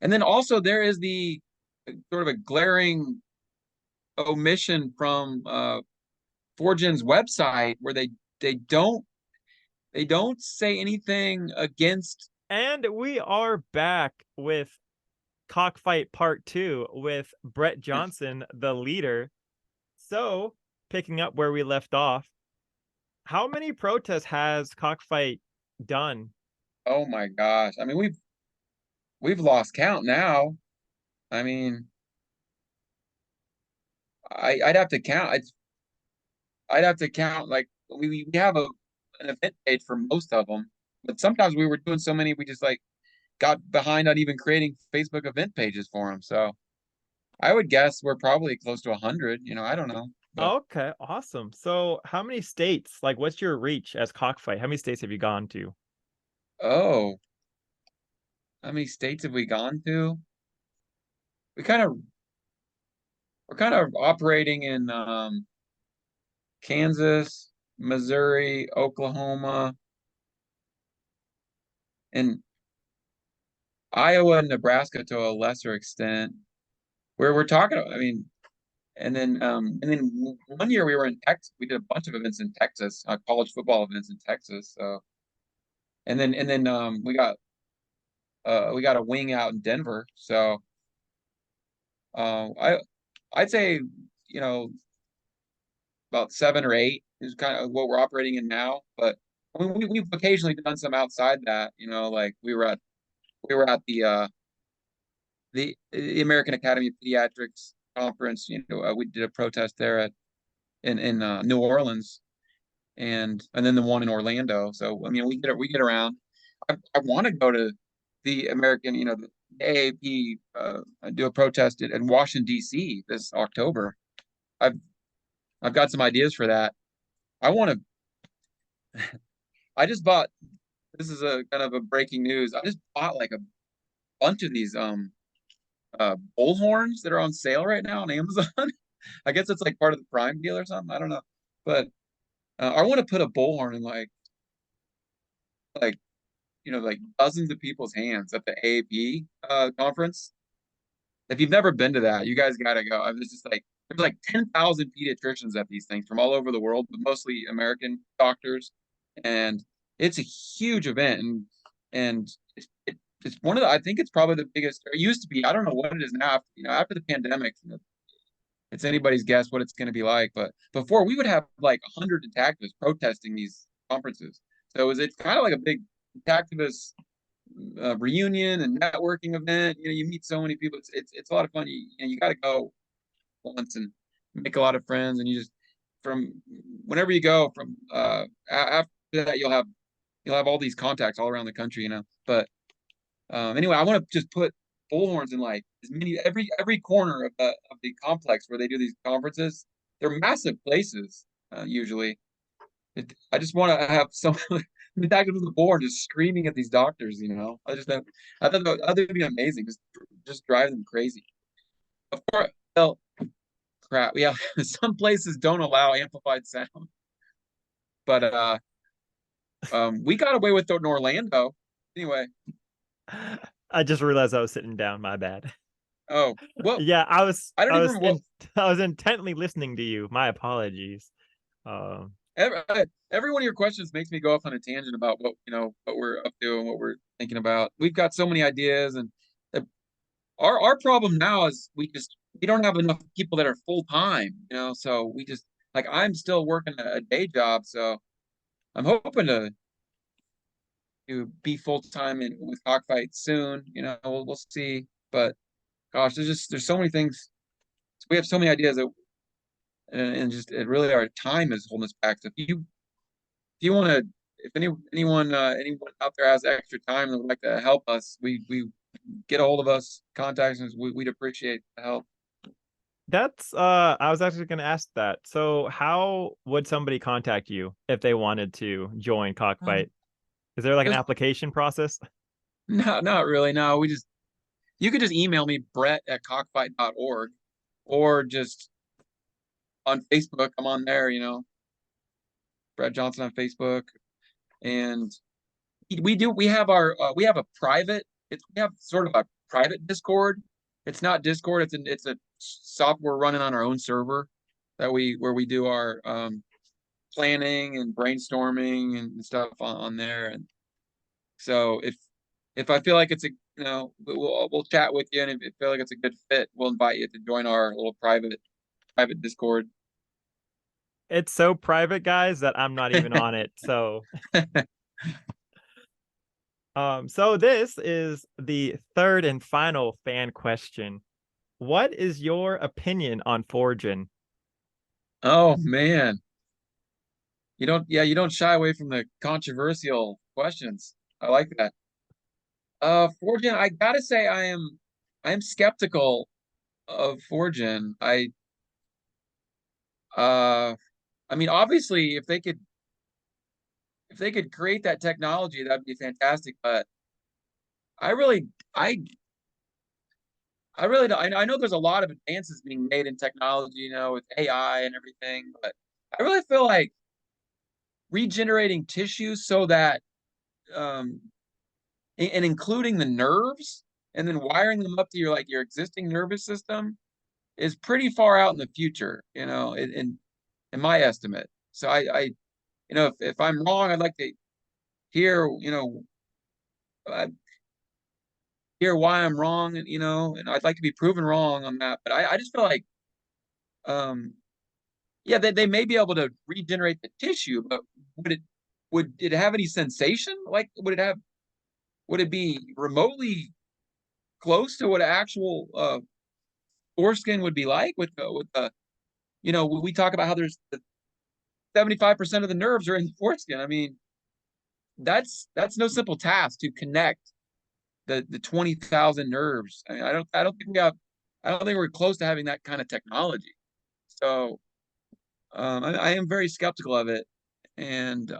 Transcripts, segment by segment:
And then also there is the sort of a glaring omission from Foregen's website where they don't they don't say anything against. And we are back with Cockfight Part 2 with Brett Johnson, the leader. So, picking up where we left off, how many protests has Cockfight done? Oh my gosh. I mean, we've lost count now. I mean, I'd have to count. I'd have to count like we have an event page for most of them, but sometimes we were doing so many we just like got behind on even creating Facebook event pages for them. So I would guess we're probably close to 100. I don't know, but Okay, awesome. So, how many states, like, what's your reach as Cockfight? How many states have you gone to? oh, how many states have we gone to? We kind of we're kind of operating in Kansas, Missouri, Oklahoma, and Iowa and Nebraska to a lesser extent. Where we're talking, I mean, and then one year we were in Texas. We did a bunch of events in Texas, college football events in Texas. So and then we got a wing out in Denver. So I'd say you know about 7 or 8 is kind of what we're operating in now. But I mean, we've occasionally done some outside that. Like we were at the American Academy of Pediatrics conference. We did a protest there in New Orleans, and then the one in Orlando. So I mean, we get around. I want to go to the American, the AAP, do a protest in Washington D.C. this October. I've I've got some ideas for that. I want to. I just bought. This is a kind of a breaking news. I just bought like a bunch of these bullhorns that are on sale right now on Amazon. I guess it's like part of the Prime deal or something. I don't know, but I want to put a bullhorn in like like dozens of people's hands at the AAP conference. If you've never been to that, you guys got to go. I was just like, there's like 10,000 pediatricians at these things from all over the world, but mostly American doctors, and it's a huge event, and it's one of the. I think it's probably the biggest. Or it used to be. I don't know what it is now. After the pandemic, it's anybody's guess what it's going to be like. But before, we would have like 100 detectives protesting these conferences. So it's kind of like a big activist reunion and networking event. You meet so many people. It's a lot of fun. You got to go once and make a lot of friends. And you just from whenever you go from after that you'll have all these contacts all around the country. But anyway, I want to just put bullhorns in like as many every corner of the complex where they do these conferences. They're massive places usually. I just want to have some back to the board just screaming at these doctors. I thought that would be amazing. Just drive them crazy. Of course, well, crap. Yeah, some places don't allow amplified sound, but we got away with it in Orlando. Anyway, I just realized I was sitting down, my bad. oh well, Yeah, I was I don't I even was remember what. in I was intently listening to you. My apologies. Um, Every one of your questions makes me go off on a tangent about what we're up to and what we're thinking about. We've got so many ideas, and uh, our problem now is we don't have enough people that are full time. So we just like I'm still working a day job, so I'm hoping to be full time in with Cockfight soon. We'll see, but gosh, there's so many things. We have so many ideas and just it really our time is holding us back. So if you want to, if anyone out there has extra time and would like to help us, we get a hold of us, contact us. We'd appreciate the help. that's I was actually going to ask that. So, how would somebody contact you if they wanted to join Um, Cockfight? Is there like an just application process? no, not really. No, you could just email me Brett@cockfight.org or just on Facebook. I'm on there. Brett Johnson on Facebook, and we have a private. We have sort of a private Discord. It's not Discord. It's a software running on our own server that where we do our planning and brainstorming and stuff on there. And so if I feel like it's a we'll chat with you, and if I feel like it's a good fit, we'll invite you to join our little private Discord. It's so private, guys, that I'm not even on it. So so this is the third and final fan question. What is your opinion on Foregen? Oh man, you don't shy away from the controversial questions. I like that. Fortune, I gotta say I am skeptical of Fortune. Uh I mean obviously if they could create that technology, that'd be fantastic, but I really I I really don't I know there's a lot of advances being made in technology, with AI and everything, but I really feel like regenerating tissue so that um and including the nerves and then wiring them up to your existing nervous system is pretty far out in the future, in my estimate. So if I'm wrong, I'd like to hear, uh, hear why I'm wrong, and I'd like to be proven wrong on that. But I just feel like, um, yeah, they may be able to regenerate the tissue, but would it have any sensation? Like, would it be remotely close to what actual foreskin would be like with the, we talk about how there's 75% of the nerves are in the foreskin. I mean, that's no simple task to connect the 20,000 nerves. I mean, I don't think we're close to having that kind of technology. So I am very skeptical of it, and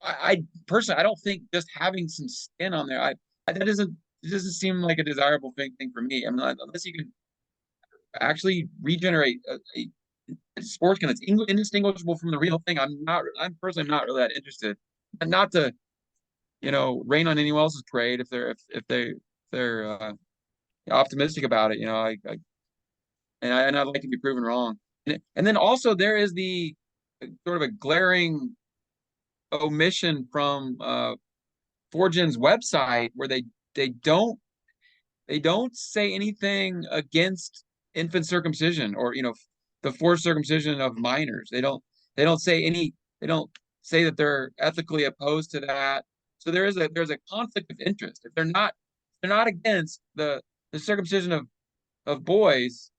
I personally I don't think just having some skin on there, that doesn't it doesn't seem like a desirable thing for me. I mean, unless you can actually regenerate a foreskin that's indistinguishable from the real thing, I'm personally not really that interested. And not to rain on anyone else's parade if they're optimistic about it. And I'd like to be proven wrong. And then also there is the sort of a glaring omission from Forgen's website where they don't they don't say anything against infant circumcision or the forced circumcision of minors. They don't say any they don't say that they're ethically opposed to that. So there's a conflict of interest. If they're not against the circumcision of boys,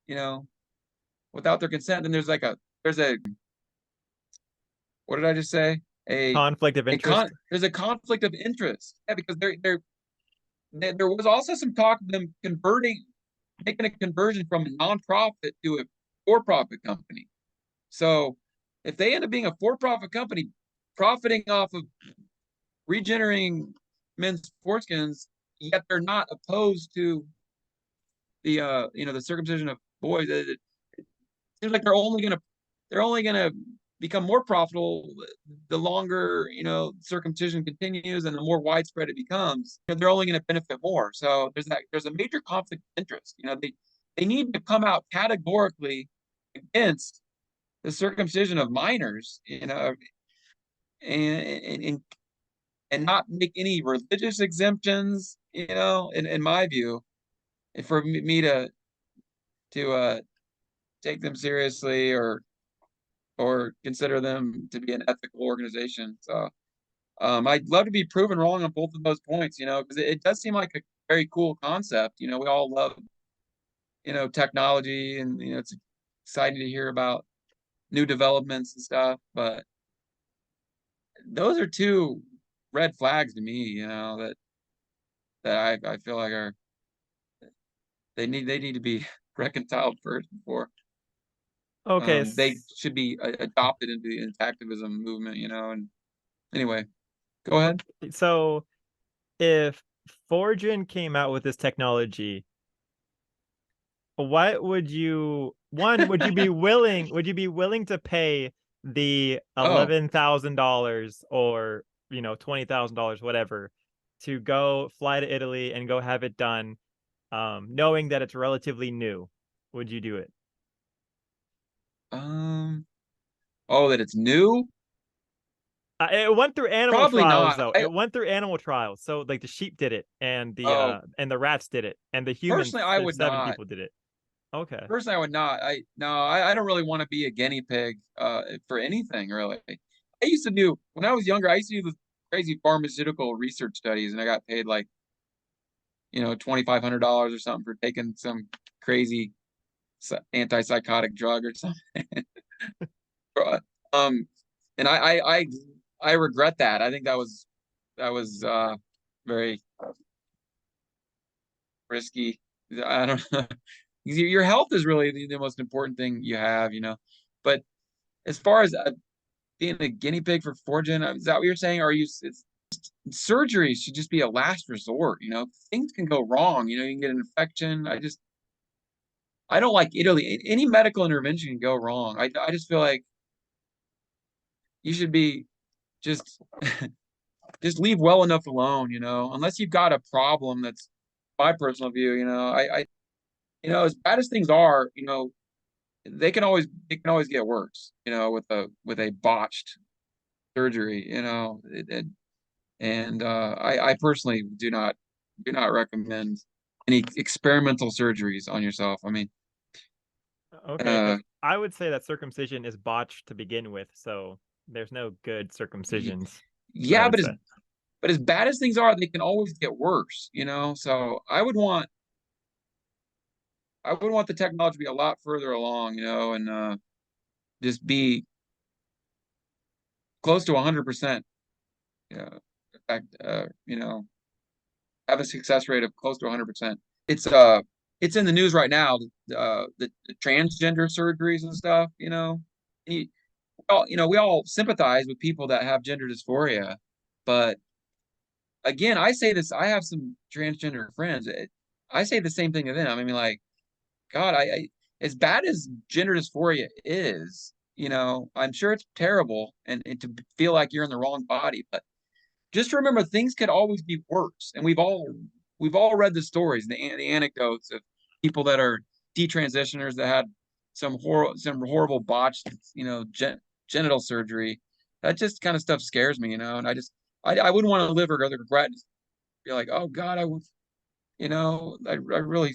without their consent, then there's a what did I just say? Conflict of interest? There's a conflict of interest. Yeah, because there was also some talk of them making a conversion from a nonprofit to a for-profit company. So if they end up being a for-profit company profiting off of regenerating men's foreskins, yet they're not opposed to the circumcision of boys, it seems like they're only gonna become more profitable the longer circumcision continues and the more widespread it becomes. They're only going to benefit more. So there's a major conflict of interest. They need to come out categorically against the circumcision of minors. And and not make any religious exemptions. In my view, and for me to take them seriously or consider them to be an ethical organization. So I'd love to be proven wrong on both of those points, because it does seem like a very cool concept. We all love, technology, and it's exciting to hear about new developments and stuff. But those are two red flags to me, that I feel like they need to be reconciled first before Okay, they should be adopted into the activism movement. And anyway, go ahead. so if Forgen came out with this technology, what would you would you be willing to pay the Oh, $11,000 or $20,000, whatever, to go fly to Italy and go have it done knowing that it's relatively new, would you do it? Um, oh, that it's new? It went through animal Probably trials not. though. It went through animal trials. So like the sheep did it, Oh, and the rats did it, and the humans, personally, I there's would seven not. people did it. Okay. Personally, I would not. I don't really want to be a guinea pig for anything really. I used to do when I was younger. I used to do the crazy pharmaceutical research studies, and I got paid like $2,500 or something for taking some crazy antipsychotic drug or something. um, and I regret that. I think that was very risky. I don't know. Your health is really the most important thing you have, you know. But as far as being a guinea pig for Foregen, is that what you're saying? Are you? Surgery should just be a last resort. You know, things can go wrong. You know, you can get an infection. I don't like Italy. Any medical intervention can go wrong. I just feel like you should be just just leave well enough alone. You know, unless you've got a problem. That's my personal view. You know, as bad as things are, they can always get worse. You know, with a botched surgery. And I personally do not recommend any experimental surgeries on yourself. I mean, Okay, uh, because I would say that circumcision is botched to begin with, so there's no good circumcisions, I yeah, would but as say. but as bad as things are, they can always get worse. So I would want the technology to be a lot further along. And just be close to 100%. In fact, have a success rate of close to 100%. It's uh it's in the news right now. The transgender surgeries and stuff. You, we all sympathize with people that have gender dysphoria, but again, I say this. I have some transgender friends. I say the same thing to them. I mean, like, God, as bad as gender dysphoria is, I'm sure it's terrible, and to feel like you're in the wrong body, but just remember things could always be worse. And we've all read the stories, the anecdotes of people that are detransitioners that had some horrible botched, genital surgery. That just kind of stuff scares me, and I wouldn't want to live or regret. Be like, oh God, I would, I really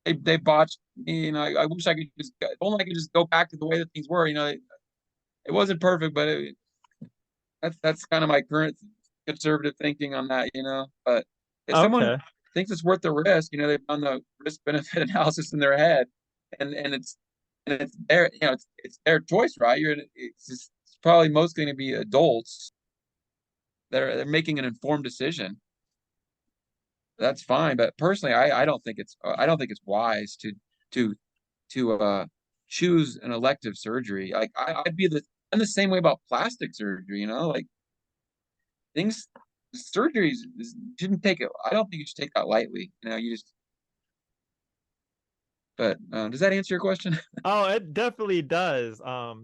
they botched me, and I wish I could just, if only I could just go back to the way that things were. It wasn't perfect, but that's kind of my current conservative thinking on that. But if someone Okay. thinks it's worth the risk, they've done the risk benefit analysis in their head, and it's their, it's their choice, right? It's probably mostly going to be adults that are they're making an informed decision. That's fine, but personally, I don't think it's wise to to choose an elective surgery. Like I'm the same way about plastic surgery. Like things surgeries shouldn't take it. I don't think you should take that lightly. You just. But does that answer your question? Oh, it definitely does.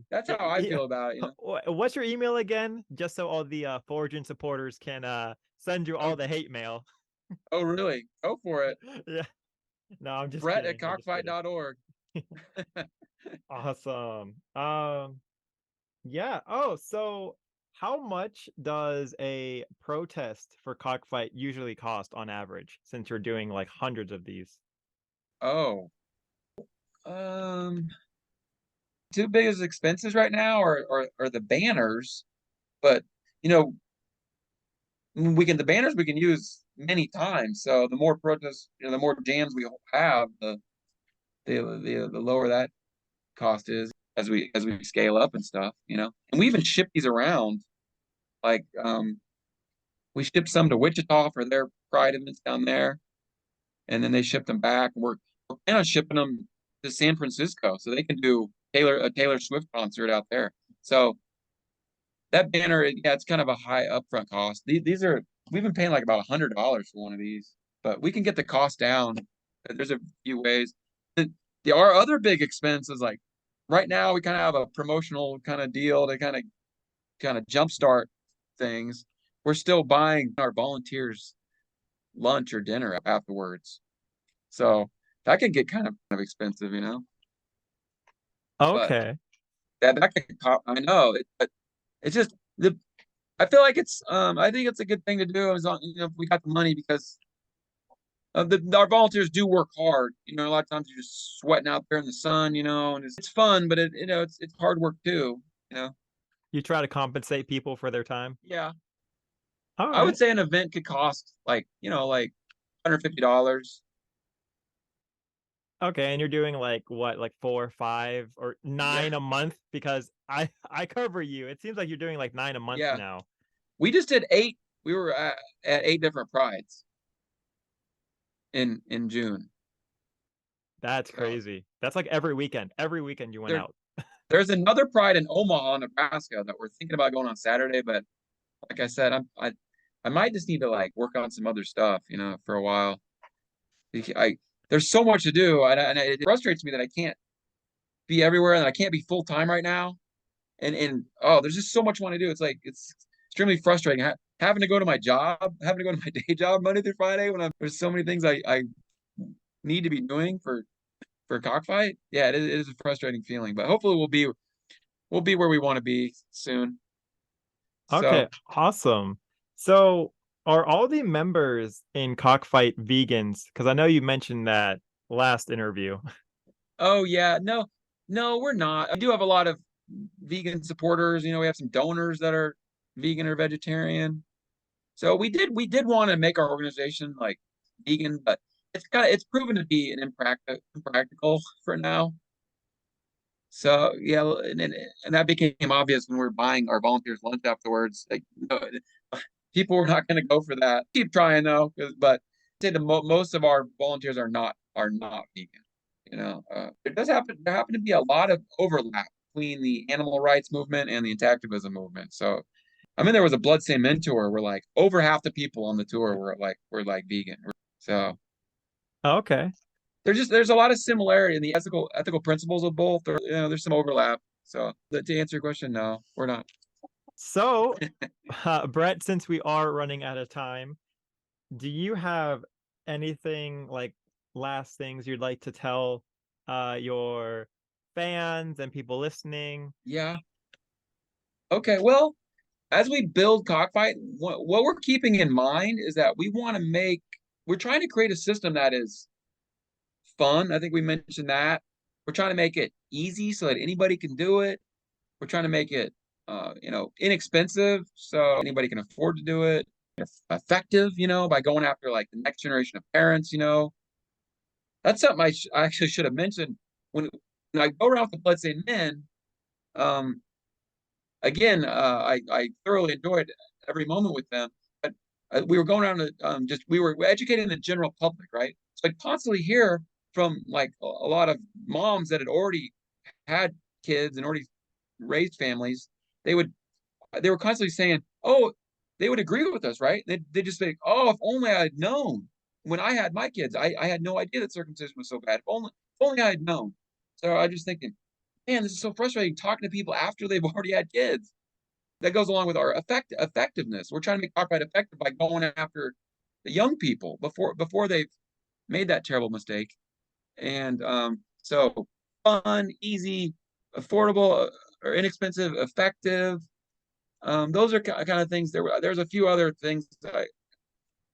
That's how I Yeah. feel about it. What's your email again? Just so all the Foraging supporters can send you all Oh, the hate mail. oh, really? Go for it. Yeah. No, I'm just Brett at kidding. I'm just kidding. cockfight.org. Awesome. Yeah. Oh, so how much does a protest for Cockfight usually cost on average, since you're doing like hundreds of these? Oh, um, two biggest expenses right now are the banners, but you know the banners we can use many times. So the more protests, the more jams we have, the lower that cost is as we scale up and stuff. And we even ship these around. Like we shipped some to Wichita for their Pride events down there, and then they shipped them back. We're planning on shipping them to San Francisco so they can do Taylor Swift concert out there. So that banner, yeah, it's kind of a high upfront cost. These are we've been paying like about $100 for one of these, but we can get the cost down. There's a few ways. Our other big expense is like right now we kind of have a promotional kind of deal to kind of jumpstart things. We're still buying our volunteers lunch or dinner afterwards. So that could get kind of expensive, you know. But Okay. that could cost. I know, but it's just the. I feel like I think it's a good thing to do as long, if we got the money because our volunteers do work hard. A lot of times you're just sweating out there in the sun, and it's fun, but it's hard work too. You know. You try to compensate people for their time. Yeah, All I right. would say an event could cost like $150. Okay, and you're doing like what, like 4, 5, or Yeah, 9 a month? Because I cover you. It seems like you're doing like 9 a month yeah. now. We just did 8. We were at 8 different prides in June. That's So crazy. That's like every weekend. Every weekend you went there out. there's another pride in Omaha, Nebraska that we're thinking about going on Saturday, but like I said, I might just need to like work on some other stuff, for a while. I There's so much to do, and it frustrates me that I can't be everywhere and I can't be full time right now. And oh, there's just so much I want to do. It's extremely frustrating having to go to my job, having to go to my day job Monday through Friday there's so many things I need to be doing for Cockfight. Yeah, it is a frustrating feeling, but hopefully we'll be where we want to be soon. Okay, So, awesome. So, are all the members in Cockfight vegans? Because I know you mentioned that last interview. oh yeah, no, no, we're not. I do have a lot of vegan supporters. We have some donors that are vegan or vegetarian. So we did want to make our organization like vegan, but it's proven to be an impractical for now. So yeah, and that became obvious when we were buying our volunteers lunch afterwards. Like, people were not going to go for that. Keep trying though, but I'd say most of our volunteers are not vegan. There happen to be a lot of overlap between the animal rights movement and the intactivism movement. So I mean, there was a Bloodstained Men tour where like over half the people on the tour were like vegan. So Okay. there's a lot of similarity in the ethical principles of both. Or there's some overlap. So to answer your question, no, we're not. So, Brett, since we are running out of time, do you have anything like last things you'd like to tell your fans and people listening? Yeah. Okay. Well, as we build Cockfight, what we're keeping in mind is that we're trying to create a system that is fun. I think we mentioned that. We're trying to make it easy so that anybody can do it. We're trying to make it, inexpensive so anybody can afford to do it. Effective, by going after like the next generation of parents. That's something I actually should have mentioned when I go around with the Bloodstained Men. Um, Again, I thoroughly enjoyed every moment with them. But we were going around to just we were educating the general public, right? So I constantly hear from like a lot of moms that had already had kids and already raised families. They would they were constantly saying, "Oh," they would agree with us, right? They just say, "Oh, if only I had known when I had my kids. I had no idea that circumcision was so bad. If only I had known." So I just thinking, man, this is so frustrating talking to people after they've already had kids. That goes along with our effectiveness. We're trying to make Cockfight effective by going after the young people before they've made that terrible mistake. And so fun, easy, affordable, or inexpensive, effective. Those are kind of things. There's a few other things that I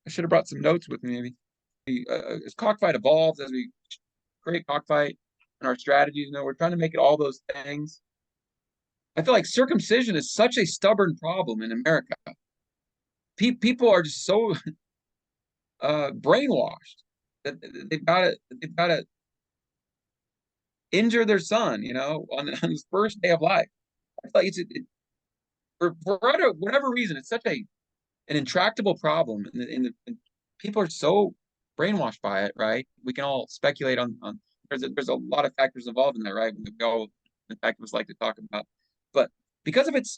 should have brought some notes with me. Maybe as Cockfight evolves, as we create Cockfight and our strategies, we're trying to make it all those things. I feel like circumcision is such a stubborn problem in America. People are just so brainwashed that they've got to injure their son, on his first day of life. I feel like for whatever reason, it's such an intractable problem, and people are so brainwashed by it. Right? We can all speculate on. There's a lot of factors involved in that, right? We all, in fact, like to talk about, but because of it's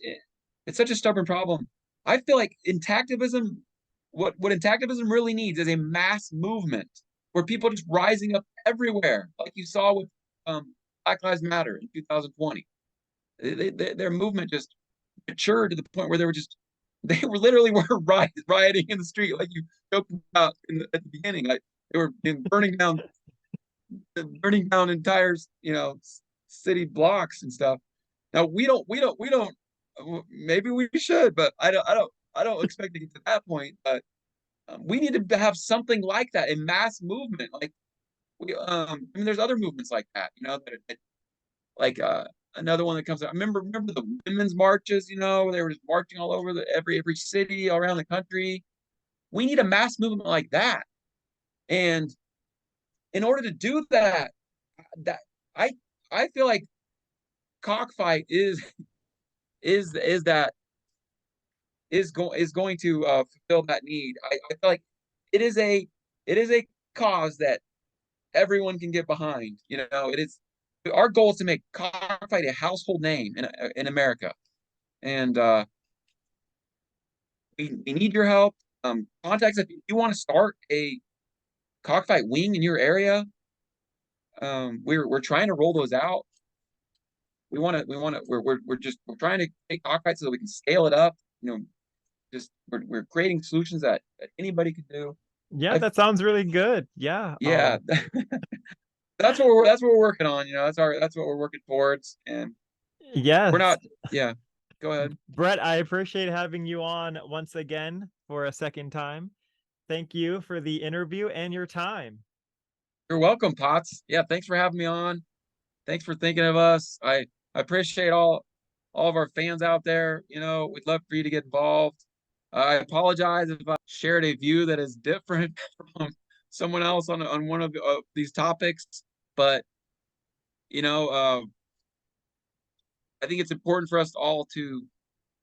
such a stubborn problem. I feel like intactivism, what intactivism really needs is a mass movement where people just rising up everywhere, like you saw with Black Lives Matter in 2020. Their movement just matured to the point where they were literally rioting in the street, like you joked about at the beginning. They were burning down entire, city blocks and stuff. Now we don't. Maybe we should, but I don't expect to get to that point. But we need to have something like that, a mass movement. Like I mean, there's other movements like that. Like another one that comes out. Remember the women's marches. They were just marching all over every city all around the country. We need a mass movement like that. And in order to do that, that I I feel like Cockfight is that is going to fulfill that need. I feel like it is a cause that everyone can get behind. It is our goal is to make Cockfight a household name in America, and we need your help. Contact us if you want to start a Cockfight wing in your area. We're trying to roll those out. We're trying to take Cockfight so that we can scale it up. Just we're creating solutions that anybody can do. Yeah, I that sounds really good. Yeah. Yeah, that's what we're working on. That's what we're working towards, and we're Yes. not. Yeah, go ahead. Brett, I appreciate having you on once again for a second time. Thank you for the interview and your time. You're welcome, Potts. Yeah, thanks for having me on. Thanks for thinking of us. I appreciate all of our fans out there. We'd love for you to get involved. I apologize if I shared a view that is different from someone else on one of these topics, but you know, uh, I think it's important for us all to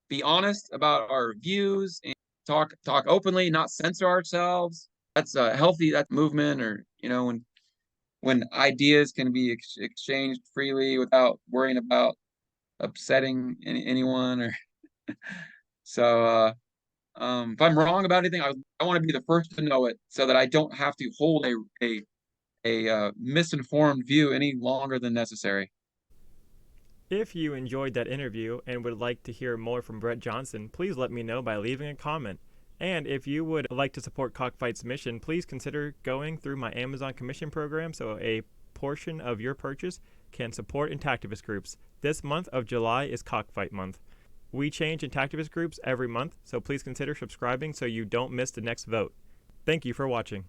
be honest about our views and talk openly, not censor ourselves. That's a healthy that movement, or when ideas can be exchanged freely without worrying about upsetting anyone. Or so if I'm wrong about anything, I want to be the first to know it so that I don't have to hold a misinformed view any longer than necessary. If you enjoyed that interview and would like to hear more from Brett Johnson, please let me know by leaving a comment. And if you would like to support Cockfight's mission, please consider going through my Amazon commission program so a portion of your purchase can support intactivist groups. This month of July is Cockfight month. We change intactivist groups every month, so please consider subscribing so you don't miss the next vote. Thank you for watching.